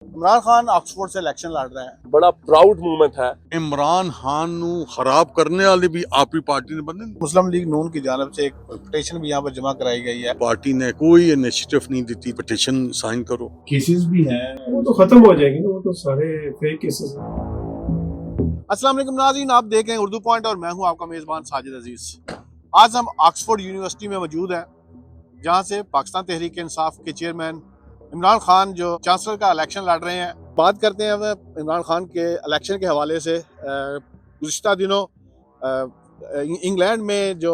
Imran Khan Oxford سے election لڑ رہے ہیں. بڑا پراؤڈ مومنٹ ہے. عمران خان نو خراب کرنے والے بھی آپ ہی پارٹی نے بنے. مسلم لیگ نون کی جانب سے ایک پٹیشن بھی یہاں پر جمع کرائی گئی ہے. پارٹی نے کوئی انیشیٹو نہیں دیتی پٹیشن سائن کرو. کیسز بھی ہیں وہ تو ختم ہو جائیں گے نا، وہ تو سارے فیک کیسز ہیں. السلام علیکم ناظرین، آپ دیکھ رہے ہیں اردو پوائنٹ اور میں ہوں آپ کا میزبان ساجد عزیز. آج ہم آکسفورڈ یونیورسٹی میں موجود ہیں جہاں سے پاکستان تحریک انصاف کے چیئرمین عمران خان جو چانسلر کا الیکشن لڑ رہے ہیں. بات کرتے ہیں ہم عمران خان کے الیکشن کے حوالے سے. گزشتہ دنوں انگلینڈ میں جو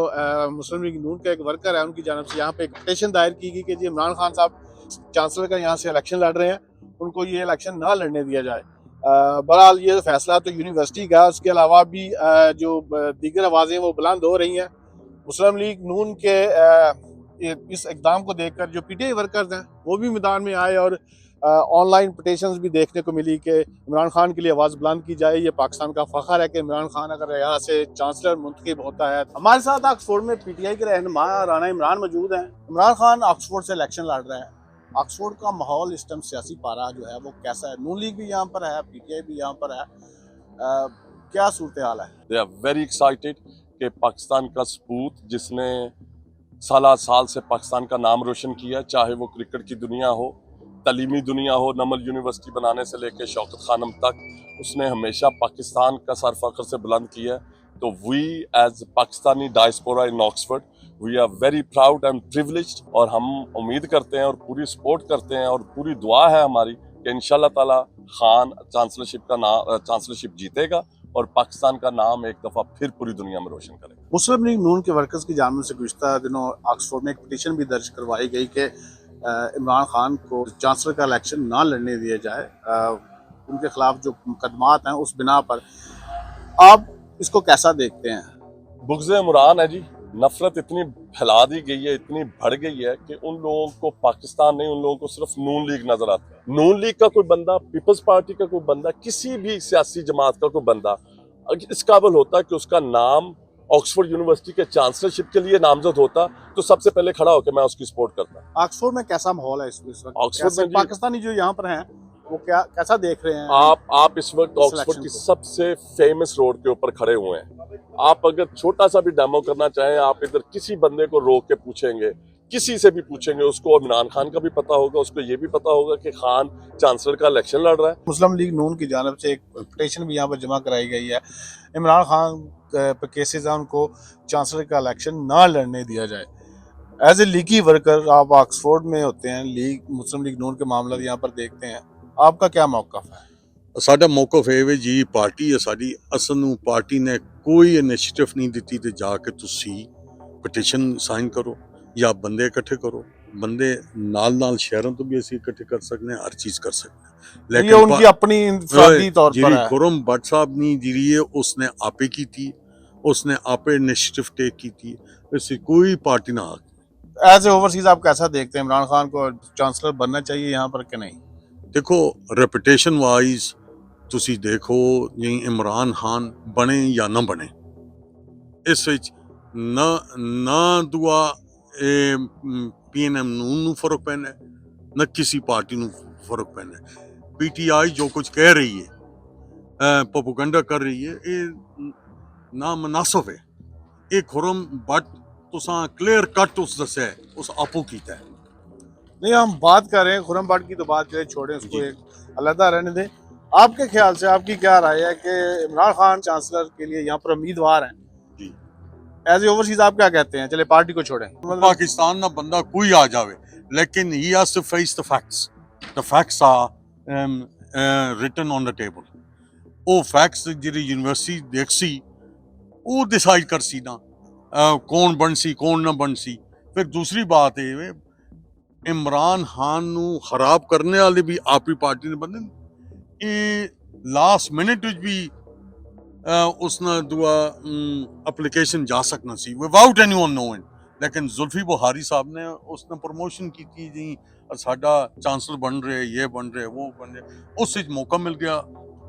مسلم لیگ نون کا ایک ورکر ہے ان کی جانب سے یہاں پہ ایک پٹیشن دائر کی گئی کہ جی عمران خان صاحب چانسلر کا یہاں سے الیکشن لڑ رہے ہیں، ان کو یہ الیکشن نہ لڑنے دیا جائے. بہرحال یہ فیصلہ تو یونیورسٹی کا، اس کے علاوہ بھی جو دیگر آوازیں وہ بلند ہو رہی ہیں. مسلم لیگ نون کے اس اقدام کو دیکھ کر جو پی ٹی آئی ورکرز ہیں وہ بھی میدان میں آئے اور آن لائن پٹیشنز بھی دیکھنے کو ملی کہ عمران خان کے لیے آواز بلند کی جائے. یہ پاکستان کا فخر ہے کہ عمران خان اگر یہاں سے چانسلر منتخب ہوتا ہے. ہمارے ساتھ آکسفورڈ میں پی ٹی آئی کے رہنما رانا عمران موجود ہیں. عمران خان آکسفورڈ سے الیکشن لڑ رہے ہیں. آکسفورڈ کا ماحول اس ٹائم سیاسی پارہ جو ہے وہ کیسا ہے؟ نون لیگ بھی یہاں پر ہے، پی ٹی آئی بھی یہاں پر ہے، کیا صورتحال ہے؟ دے آر ویری ایکسائٹیڈ کہ پاکستان کا سپوت جس نے سالہ سال سے پاکستان کا نام روشن کیا، چاہے وہ کرکٹ کی دنیا ہو، تعلیمی دنیا ہو، نمل یونیورسٹی بنانے سے لے کے شوکت خانم تک، اس نے ہمیشہ پاکستان کا سر فخر سے بلند کیا. تو we as Pakistani diaspora in Oxford we are very proud and privileged, اور ہم امید کرتے ہیں اور پوری سپورٹ کرتے ہیں اور پوری دعا ہے ہماری کہ انشاءاللہ تعالی خان چانسلرشپ جیتے گا اور پاکستان کا نام ایک دفعہ پھر پوری دنیا میں روشن کرے گا. مسلم لیگ نون کے ورکرز کی جانب سے گزشتہ دنوں آکسفورڈ میں ایک پٹیشن بھی درج کروائی گئی کہ عمران خان کو چانسلر کا الیکشن نہ لڑنے دیا جائے. ان کے خلاف جو مقدمات ہیں اس بنا پر آپ اس کو کیسا دیکھتے ہیں؟ بغض عمران ہے جی. نفرت اتنی پھیلا دی گئی ہے، اتنی بڑھ گئی ہے کہ ان لوگوں کو پاکستان نہیں، ان لوگوں کو صرف نون لیگ نظر آتا ہے. نون لیگ کا کوئی بندہ، پیپلز پارٹی کا کوئی بندہ، کسی بھی سیاسی جماعت کا کوئی بندہ اس قابل ہوتا ہے کہ اس کا نام آکسفورڈ یونیورسٹی کے چانسلرشپ کے لیے نامزد ہوتا تو سب سے پہلے کھڑا ہو کے میں اس کی سپورٹ کرتا. آکسفورڈ میں کیسا ماحول ہے اس وقت؟ آکسفورڈ میں پاکستانی جو یہاں پر ہیں وہ کیسا دیکھ رہے ہیں؟ آپ اس وقت آکسفورڈ کی سب سے فیمس روڈ کے اوپر کھڑے ہوئے ہیں. آپ اگر چھوٹا سا بھی ڈیمو کرنا چاہیں، آپ ادھر کسی بندے کو روک کے پوچھیں گے، کسی سے بھی پوچھیں گے، اس کو عمران خان کا بھی پتا ہوگا، اس کو یہ بھی پتا ہوگا کہ خان چانسلر کا الیکشن لڑ رہا ہے. مسلم لیگ نون کی جانب سے ایک پٹیشن بھی یہاں پر جمع کرائی گئی ہے. عمران خان پہ کیسز ہیں، ان کو چانسلر کا الیکشن نہ لڑنے دیا جائے. ایز اے لیگی ورکر آپ آکسفورڈ میں ہوتے ہیں، مسلم لیگ نون کے معاملات یہاں پر دیکھتے ہیں، آپ کا کیا موقف ہے؟ ਸਾਡਾ ਮੌਕਫ ਇਹ ਵੇ ਜੀ, ਪਾਰਟੀ ਹੈ ਸਾਡੀ, ਅਸਲ ਨੂੰ ਪਾਰਟੀ ਨੇ ਕੋਈ ਇਨੀਸ਼ੀਏਟਿਵ ਨਹੀਂ ਦਿੱਤੀ ਤੇ ਜਾ ਕੇ ਤੁਸੀਂ ਪਟੀਸ਼ਨ ਸਾਈਨ ਕਰੋ ਜਾਂ ਬੰਦੇ ਇਕੱਠੇ ਕਰੋ. ਬੰਦੇ ਨਾਲ ਸ਼ਹਿਰਾਂ ਤੋਂ ਵੀ ਅਸੀਂ ਇਕੱਠੇ ਕਰ ਸਕਦੇ ਹਾਂ, ਹਰ ਚੀਜ਼ ਕਰ ਸਕਦੇ ਹਾਂ. یہ ان کی اپنی انفرادی طور پر ਜਿਹੜੀ ہے. ਖੁਰਮ ਭੱਟ ਸਾਹਿਬ ਨੇ ਜਿਹੜੀ ਹੈ ਉਸਨੇ ਆਪੇ ਕੀਤੀ, ਉਸਨੇ ਆਪੇ ਇਨੀਸ਼ੀਏਟਿਵ ਟੇਕ ਕੀਤੀ. ਅਸੀਂ ਕੋਈ ਪਾਰਟੀ ਨਾ ایز اے اوورسیز آپ کیسا دیکھتے ہیں؟ عمران خان کو چانسلر بننا چاہیے یہاں پر کہ نہیں؟ ਦੇਖੋ ਰੈਪੂٹیشن ਵਾਈਜ਼ ਤੁਸੀਂ ਦੇਖੋ ਜੀ, ਇਮਰਾਨ ਖਾਨ ਬਣੇ ਜਾਂ ਨਾ ਬਣੇ, ਇਸ ਵਿੱਚ ਨਾ ਦੁਆ PNM ਨੂੰ ਫਰਕ ਪੈਣਾ, ਨਾ ਕਿਸੇ ਪਾਰਟੀ ਨੂੰ ਫਰਕ ਪੈਣਾ. PTI ਜੋ ਕੁਝ ਕਹਿ ਰਹੀ ਹੈ, ਪ੍ਰੋਪਗੈਂਡਾ ਕਰ ਰਹੀ ਹੈ, ਇਹ ਨਾ ਮਨਾਸਬ ਹੈ. ਇਹ ਖੁਰਮ ਭੱਟ ਤੁਸਾਂ ਕਲੀਅਰ ਕੱਟ اس ਦੱਸਿਆ ਉਸ ਆਪੋ ਕੀਤਾ ہے. نہیں، ہم بات کر رہے ہیں خرم بٹ کی، تو بات کریں، چھوڑیں اس کو، ایک علیحدہ رہنے دیں. آپ کے خیال سے آپ کی کیا رائے ہے کہ عمران خان چانسلر کے لیے یہاں پر امیدوار ہیں؟ جی ایز اے اوورسیز آپ کیا کہتے ہیں؟ چلے پارٹی کو چھوڑیں. پاکستان ਦਾ ਬੰਦਾ ਕੋਈ ਆ ਜਾਵੇ, ਲੇਕਿਨ he has to face the facts. The facts are written on the table. ਉਹ facts ਜਿਹੜੀ ਯੂਨੀਵਰਸਿਟੀ ਦੇਖਸੀ ਉਹ ਡਿਸਾਈਡ ਕਰਸੀ ਨਾ ਕੌਣ ਬਣਸੀ ਕੌਣ ਨਾ ਬਣਸੀ. ਫਿਰ ਦੂਸਰੀ ਬਾਤ ਇਹ ਵੇ, ਇਮਰਾਨ ਖਾਨ ਨੂੰ ਖਰਾਬ ਕਰਨੇ ਵਾਲੇ ਵੀ ਆਪ ਹੀ ਪਾਰਟੀ ਨੇ ਬਣੇ. ਇਹ ਲਾਸਟ ਮਿੰਟ ਵਿੱਚ ਵੀ اس نے دعا اپلیکیشن جا سکنا سی without anyone knowing. لیکن زلفی بخاری صاحب نے اس نے پروموشن کی تھی جی ساڈا چانسلر بن رہے، یہ بن رہے، وہ بن رہے، اس سے موقع مل گیا.